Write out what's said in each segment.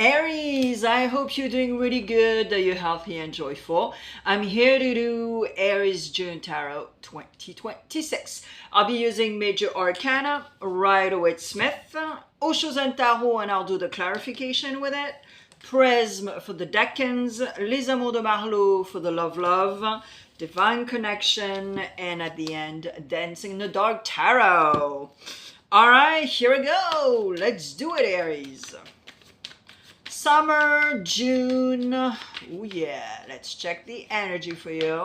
Aries, I hope you're doing really good, that you're healthy and joyful. I'm here to do Aries June Tarot 2026. I'll be using Major Arcana, Rider-Waite Smith, Osho and Tarot, and I'll do the clarification with it. Prism for the Decans, Les Amours de Marlowe for the Love, Divine Connection, and at the end, Dancing in the Dark Tarot. All right, here we go. Let's do it, Aries. Summer, June. Oh yeah, let's check the energy for you.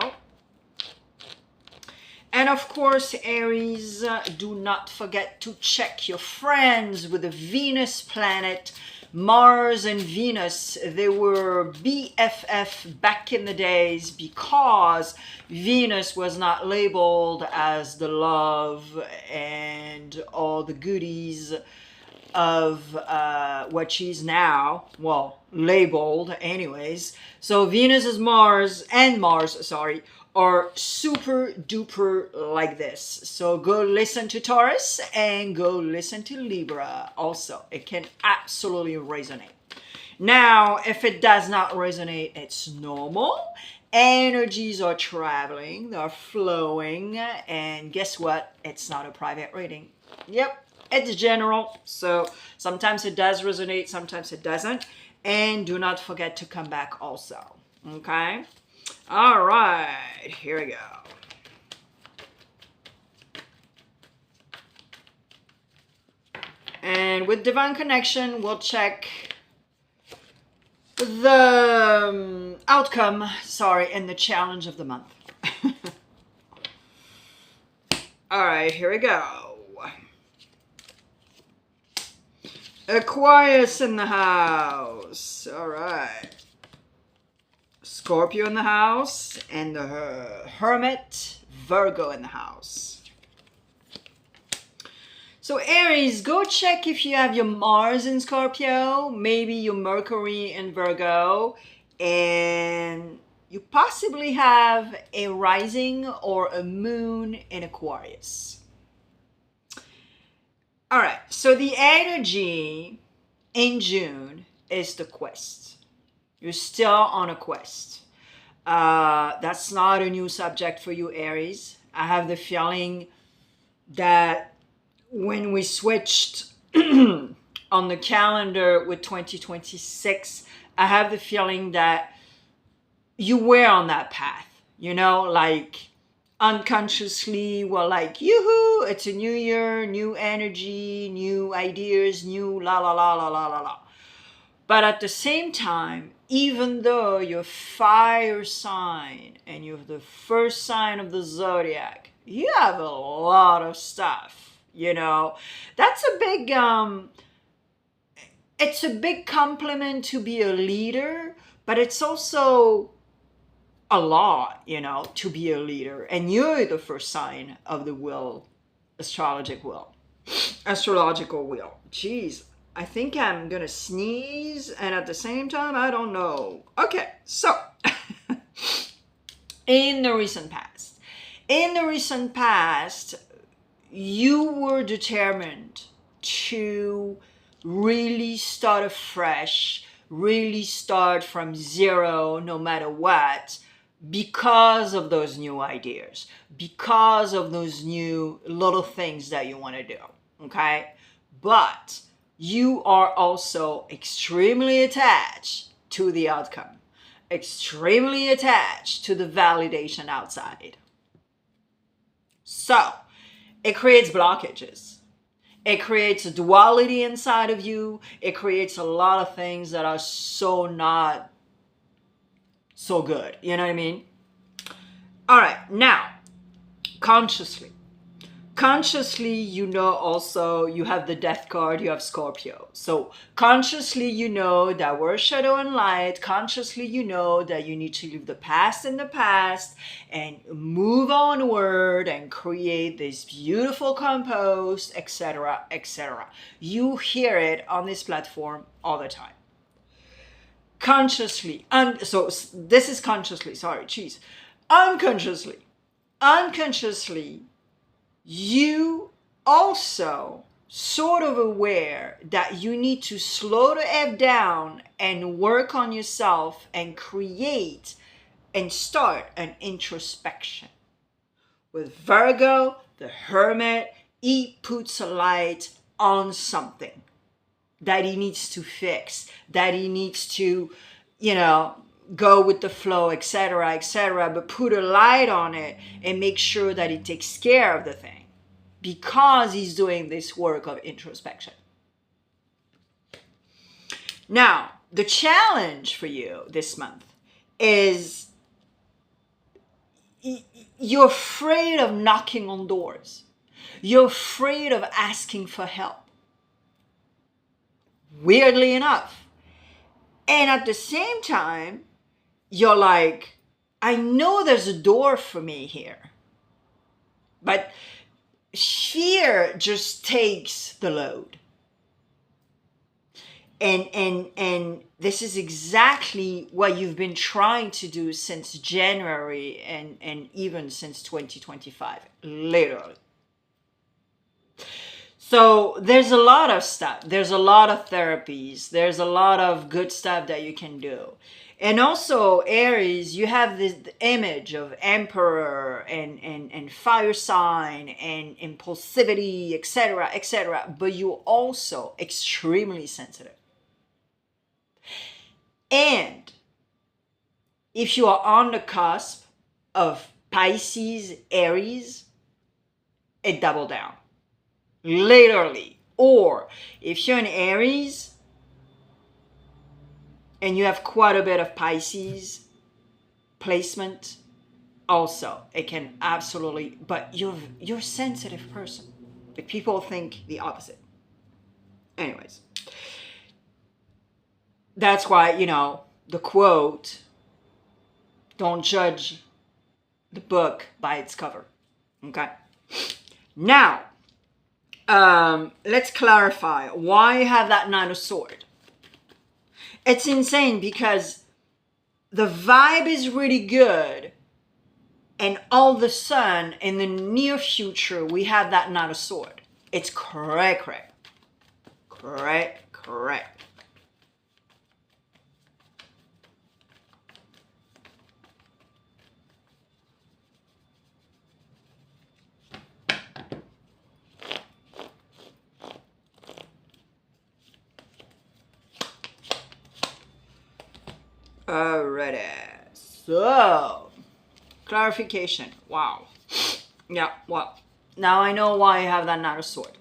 And of course, Aries, do not forget to check your friends with the Venus planet. Mars and Venus, they were BFF back in the days because Venus was not labeled as the love and all the goodies of what she's now, well, labeled anyways. So Venus is Mars and Mars, sorry, are super duper like this. So go listen to Taurus and go listen to Libra also. It can absolutely resonate. Now, if it does not resonate, it's normal. Energies are traveling, they're flowing, and guess what? It's not a private reading. Yep. It's general, so sometimes it does resonate, sometimes it doesn't. And do not forget to come back also, okay? All right, here we go. And with Divine Connection, we'll check the outcome, and the challenge of the month. All right, here we go. Aquarius in the house. All right. Scorpio in the house. And the Hermit, Virgo in the house. So Aries, go check if you have your Mars in Scorpio, maybe your Mercury in Virgo, and you possibly have a rising or a moon in Aquarius. All right, so the energy in June is the quest. You're still on a quest. That's not a new subject for you, Aries. I have the feeling that when we switched on the calendar with 2026, I have the feeling that you were on that path, you know, like unconsciously we're like, yoo-hoo, it's a new year, new energy, new ideas, new la la la la la la la. But at the same time, even though you're fire sign and you're the first sign of the zodiac, you have a lot of stuff, you know. That's a big it's a big compliment to be a leader, but it's also a lot, you know, to be a leader. And you're the first sign of the wheel, astrological wheel. Jeez, I think I'm gonna sneeze, and at the same time, I don't know. Okay, so in the recent past, you were determined to really start afresh, really start from zero, no matter what, because of those new ideas, because of those new little things that you want to do, okay? But you are also extremely attached to the outcome, extremely attached to the validation outside. So it creates blockages. It creates a duality inside of you. It creates a lot of things that are so not so good. You know what I mean? All right. Now, consciously, you know, also you have the death card, you have Scorpio. So consciously, you know that we're shadow and light. Consciously, you know that you need to leave the past in the past and move onward and create this beautiful compost, etc., etc. You hear it on this platform all the time. Consciously, so this is consciously, sorry, geez. Unconsciously, you also sort of aware that you need to slow the F down and work on yourself and create and start an introspection. With Virgo, the Hermit, he puts a light on something that he needs to fix, that he needs to, go with the flow, etc., but put a light on it and make sure that he takes care of the thing because he's doing this work of introspection. Now, the challenge for you this month is you're afraid of knocking on doors. You're afraid of asking for help. Weirdly enough. And at the same time, you're like, I know there's a door for me here. But fear just takes the load. And this is exactly what you've been trying to do since January and even since 2025, literally. So there's a lot of stuff. There's a lot of therapies. There's a lot of good stuff that you can do. And also, Aries, you have this image of emperor and fire sign and impulsivity, etc., but you're also extremely sensitive. And if you are on the cusp of Pisces, Aries, it double down. Literally. Or if you're in Aries and you have quite a bit of Pisces placement, also it can absolutely, but you're a sensitive person. But people think the opposite. Anyways, that's why, the quote, don't judge the book by its cover. Okay? Now, let's clarify why you have that Nine of Swords. It's insane because the vibe is really good, and all of a sudden, in the near future, we have that Nine of Swords. It's correct. Alrighty, so clarification. Wow. Yeah, well, now I know why you have that Nine of Swords.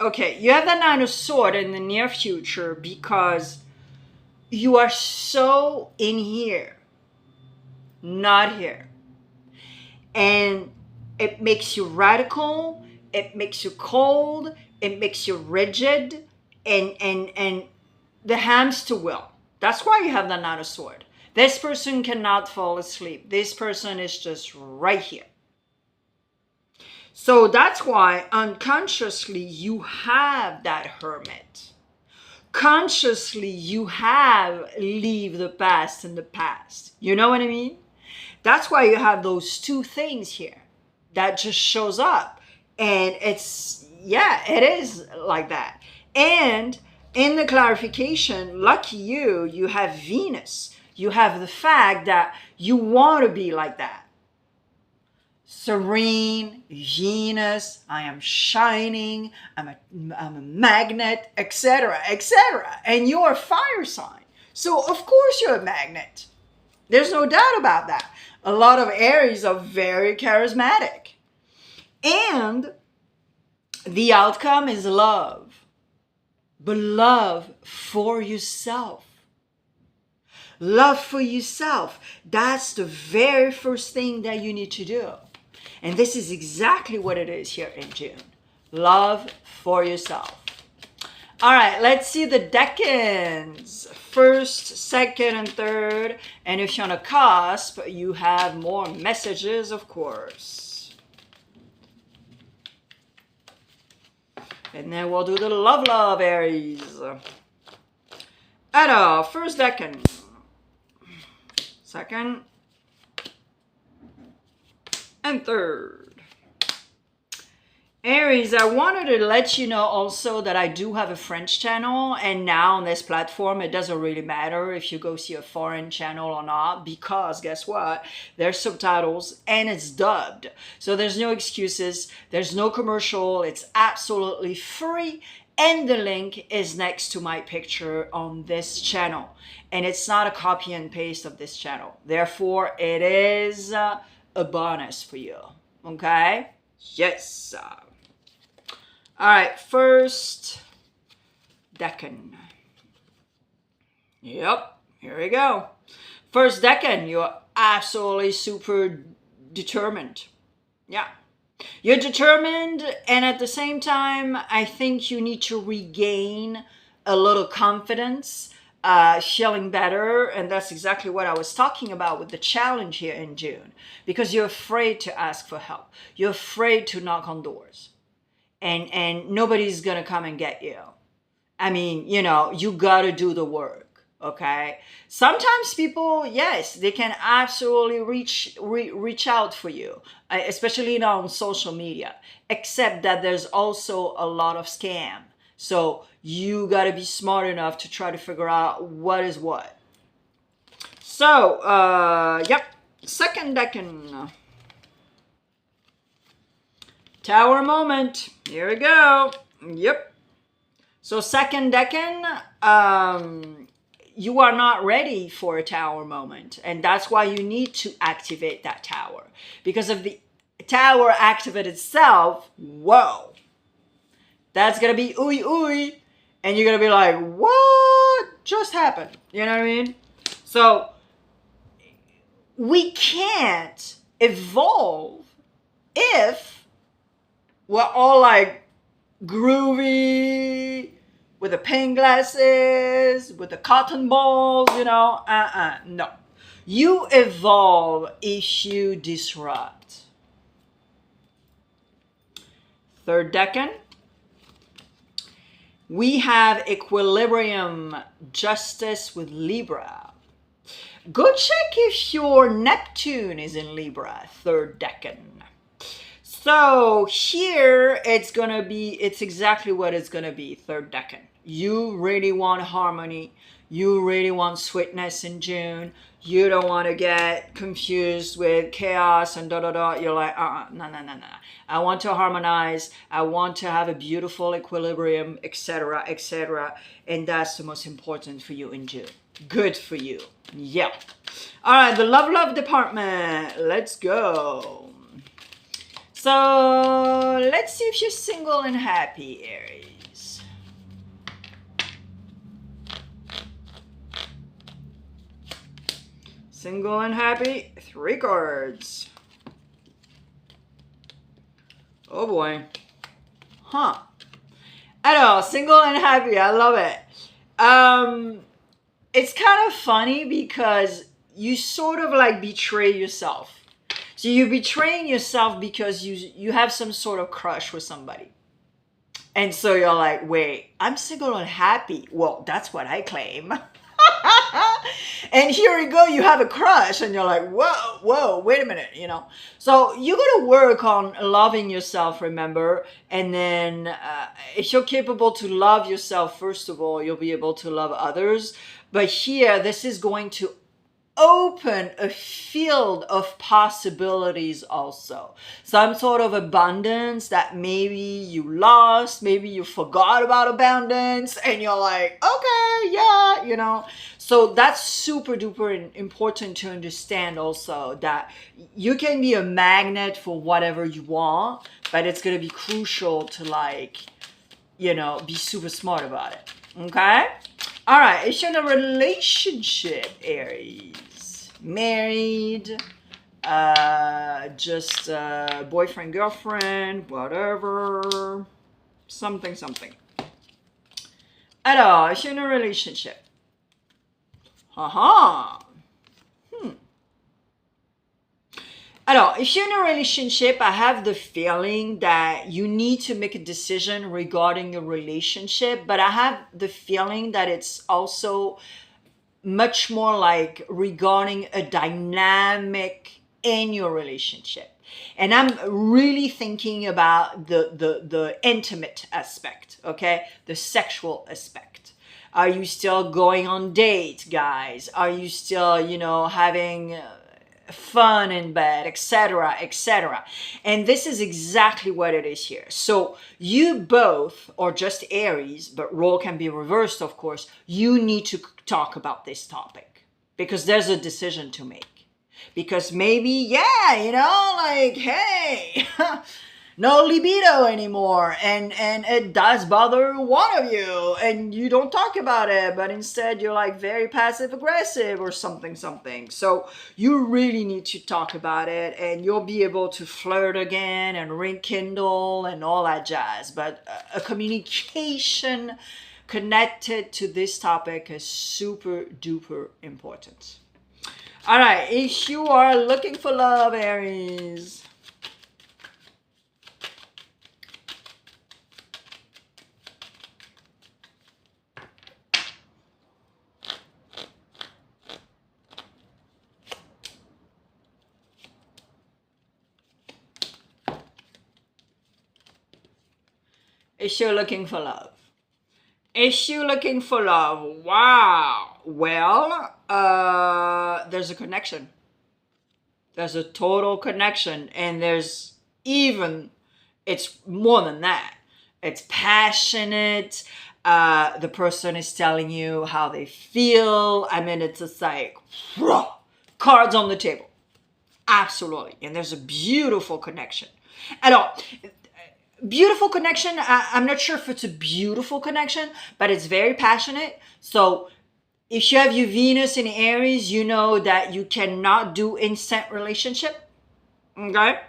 Okay, you have that Nine of Swords in the near future because you are so in here, not here. And it makes you radical, it makes you cold, it makes you rigid, and the hamster wheel. That's why you have the Nine of Swords. This person cannot fall asleep. This person is just right here. So that's why unconsciously you have that Hermit. Consciously you have leave the past in the past. You know what I mean? That's why you have those two things here that just shows up. And it's, it is like that. And in the clarification, lucky you have Venus. You have the fact that you want to be like that. Serene, Venus, I am shining, I'm a magnet, etc., and you're a fire sign. So of course you're a magnet. There's no doubt about that. A lot of Aries are very charismatic. And the outcome is love. But love for yourself. Love for yourself. That's the very first thing that you need to do. And this is exactly what it is here in June. Love for yourself. All right, let's see the decans. First, second, and third. And if you're on a cusp, you have more messages, of course. And then we'll do the love, Aries. Alors, first decan. Second. And third. Aries, I wanted to let you know also that I do have a French channel, and now on this platform, it doesn't really matter if you go see a foreign channel or not, because guess what? There's subtitles and it's dubbed. So there's no excuses, there's no commercial, it's absolutely free, and the link is next to my picture on this channel. And it's not a copy and paste of this channel. Therefore, it is a bonus for you, okay? Yes. All right, first decan. Yep, here we go. First decan, you're absolutely super determined. Yeah, you're determined, and at the same time, I think you need to regain a little confidence, feeling better, and that's exactly what I was talking about with the challenge here in June, because you're afraid to ask for help. You're afraid to knock on doors. And nobody's gonna come and get you. I mean, you know, you gotta do the work, okay? Sometimes people, yes, they can absolutely reach out for you, especially now on social media, except that there's also a lot of scam. So you gotta be smart enough to try to figure out what is what. So, yep, second decan. Tower moment. Here we go. Yep. So second decan, you are not ready for a tower moment. And that's why you need to activate that tower. Because if the tower activates itself, whoa. That's going to be ooey ooey. And you're going to be like, what just happened? You know what I mean? So we can't evolve if we're all like groovy with the paint glasses, with the cotton balls, you know. No. You evolve if you disrupt. Third decan. We have equilibrium, justice with Libra. Go check if your Neptune is in Libra, third decan. So here it's exactly what it's gonna be, third decan. You really want harmony. You really want sweetness in June. You don't want to get confused with chaos and da-da-da. You're like, no. I want to harmonize. I want to have a beautiful equilibrium, etc., etc. And that's the most important for you in June. Good for you. Yeah. All right, the love department. Let's go. So let's see if you're single and happy, Aries. Single and happy, 3 cards. Oh boy. Huh. Alors, single and happy, I love it. It's kind of funny because you sort of like betray yourself. So you're betraying yourself because you have some sort of crush with somebody. And so you're like, wait, I'm single and happy. Well, that's what I claim. And here you go, you have a crush and you're like, whoa, wait a minute, you know. So you got to work on loving yourself, remember. And then if you're capable to love yourself, first of all, you'll be able to love others. But here, this is going to open a field of possibilities also. Some sort of abundance that maybe you lost, maybe you forgot about abundance, and you're like, okay, yeah, you know. So that's super duper important to understand also, that you can be a magnet for whatever you want, but it's going to be crucial to, like, you know, be super smart about it. Okay? All right, if you're in a relationship, Aries, married, just boyfriend, girlfriend, whatever, something. Alors, if you're in a relationship, Alors, if you're in a relationship, I have the feeling that you need to make a decision regarding your relationship, but I have the feeling that it's also much more like regarding a dynamic in your relationship. And I'm really thinking about the intimate aspect, okay? The sexual aspect. Are you still going on dates, guys? Are you still, you know, having fun in bed, etc., etc.? And this is exactly what it is here. So you both, or just Aries, but role can be reversed, of course, you need to talk about this topic because there's a decision to make. Because maybe, yeah, you know, like, hey, no libido anymore, and it does bother one of you, and you don't talk about it, but instead you're like very passive aggressive or something. So you really need to talk about it, and you'll be able to flirt again and rekindle and all that jazz. But a communication connected to this topic is super duper important. All right, if you are looking for love, Aries, if you're looking for love. If you're looking for love, wow. Well, there's a connection. There's a total connection. And there's even, it's more than that. It's passionate. The person is telling you how they feel. I mean, it's just like, cards on the table. Absolutely. And there's a beautiful connection. Alors, beautiful connection. I'm not sure if it's a beautiful connection, but it's very passionate. So if you have your Venus in Aries, you know that you cannot do instant relationship, okay?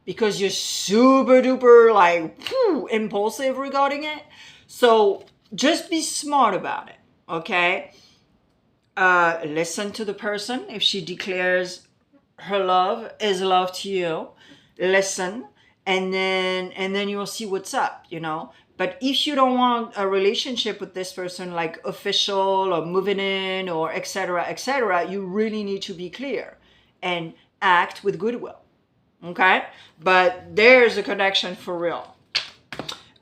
Because you're super duper like impulsive regarding it. So just be smart about it, okay? Listen to the person. If she declares her love is love to you, listen. And then you will see what's up, you know. But if you don't want a relationship with this person, like official or moving in or etc., you really need to be clear and act with goodwill, okay? But there's a connection for real.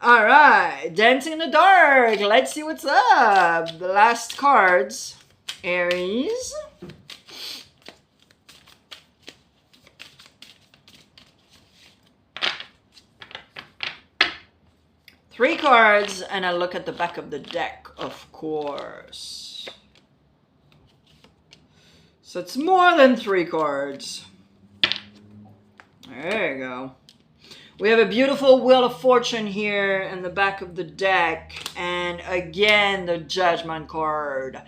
All right, dancing in the dark. Let's see what's up. The last cards, Aries. Three cards, and I look at the back of the deck, of course. So it's more than three cards. There you go. We have a beautiful Wheel of Fortune here in the back of the deck. And again, the Judgment card.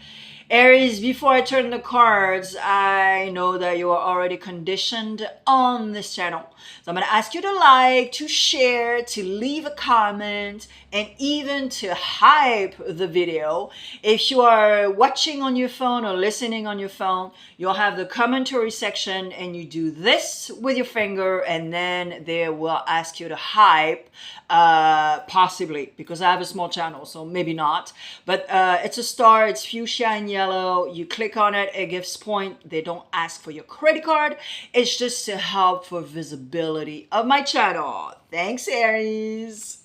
Aries, before I turn the cards, I know that you are already conditioned on this channel. So I'm going to ask you to like, to share, to leave a comment, and even to hype the video. If you are watching on your phone or listening on your phone, you'll have the commentary section, and you do this with your finger, and then they will ask you to hype, possibly, because I have a small channel, so maybe not. But it's a star, it's fuchsia and yellow. You click on it, it gives point. They don't ask for your credit card. It's just to help for visibility of my channel. Thanks, Aries.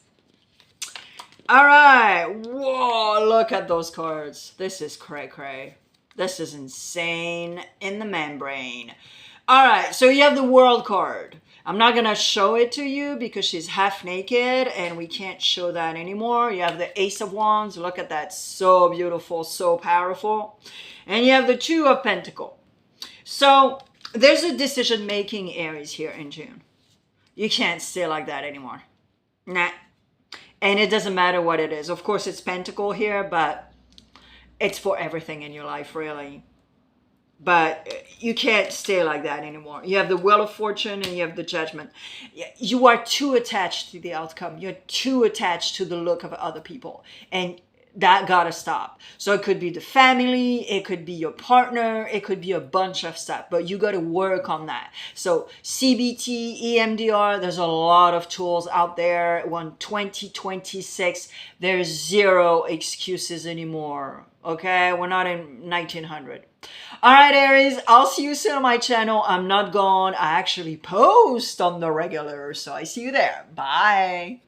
All right. Whoa, look at those cards. This is cray-cray. This is insane in the membrane. All right, so you have the World card. I'm not going to show it to you because she's half naked and we can't show that anymore. You have the Ace of Wands. Look at that. So beautiful, so powerful. And you have the Two of Pentacles. So there's a decision-making Aries here in June. You can't stay like that anymore. Nah. And it doesn't matter what it is. Of course, it's Pentacle here, but it's for everything in your life, really. But you can't stay like that anymore. You have the Wheel of Fortune and you have the Judgment. You are too attached to the outcome. You're too attached to the look of other people. And That gotta stop. So it could be the family, it could be your partner, it could be a bunch of stuff, but you gotta work on that. So CBT, EMDR, there's a lot of tools out there. 2026, there's zero excuses anymore. Okay, we're not in 1900. All right, Aries, I'll see you soon on my channel. I'm not gone. I actually post on the regular, so I see you there. Bye.